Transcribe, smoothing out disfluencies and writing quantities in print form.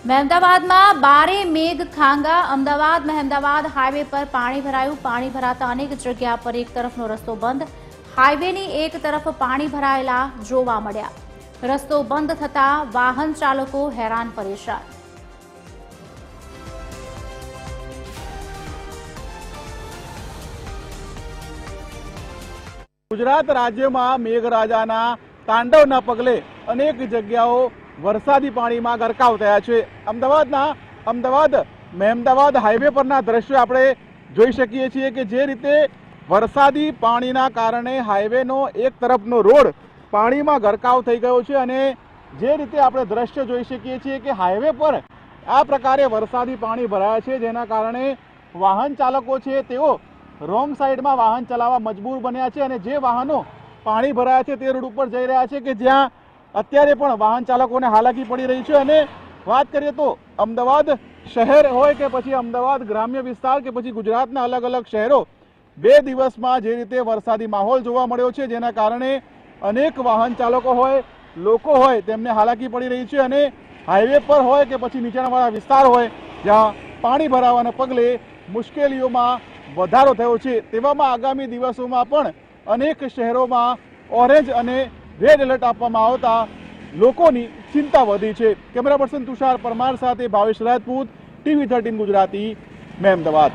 મહેમદાવાદમાં બારે મેઘ ખાંગા અમદાવાદ મહેમદાવાદ હાઈવે પર પાણી ભરાયું। પાણી ભરાતા અનેક જગ્યા પર એક તરફનો રસ્તો બંધ, હાઈવેની એક તરફ પાણી ભરાયેલા જોવા મળ્યા। રસ્તો બંધ થતા વાહન ચાલકો હેરાન પરેશાન। ગુજરાત રાજ્યમાં મેઘરાજાના તાંડવના પગલે અનેક જગ્યાઓ વરસાદી પાણીમાં ગરકાવ થયા છે। અમદાવાદ મહેમદાવાદ હાઈવે પરના દ્રશ્યો આપણે જોઈ શકીએ છીએ કે જે રીતે વરસાદી પાણીના કારણે હાઈવેનો એક તરફનો રોડ પાણીમાં ગરકાવ થઈ ગયો છે અને જે રીતે આપણે દ્રશ્ય જોઈ શકીએ છીએ કે હાઈવે પર આ પ્રકારે વરસાદી પાણી ભરાયા છે, જેના કારણે વાહન ચાલકો છે તેઓ રોંગ સાઈડમાં વાહન ચલાવવા મજબૂર બન્યા છે અને જે વાહનો પાણી ભરાયા છે તે રોડ ઉપર જઈ રહ્યા છે કે જ્યાં અત્યારે પણ વાહન ચાલકોને હાલાકી પડી રહી છે। અને વાત કરીએ તો અમદાવાદ શહેર હોય કે પછી અમદાવાદ ગ્રામ્ય વિસ્તાર કે પછી ગુજરાતના અલગ અલગ શહેરો, 2 દિવસમાં જે રીતે વરસાદી માહોલ જોવા મળ્યો છે જેના કારણે અનેક વાહન ચાલકો હોય, લોકો હોય તેમને હાલાકી પડી રહી છે અને હાઈવે પર હોય કે પછી નીચાણવાળા વિસ્તાર હોય જ્યાં પાણી ભરાવાના પગલે મુશ્કેલીઓમાં વધારો થયો છે। તેવામાં આગામી દિવસોમાં પણ અનેક શહેરોમાં ઓરેન્જ અને રેડ એલર્ટ આપવામાં આવતા લોકોની ચિંતા વધી છે। કેમેરા પર્સન તુષાર પરમાર સાથે ભાવેશ રાજપૂત, TV13 ગુજરાતી, મહેમદાવાદ।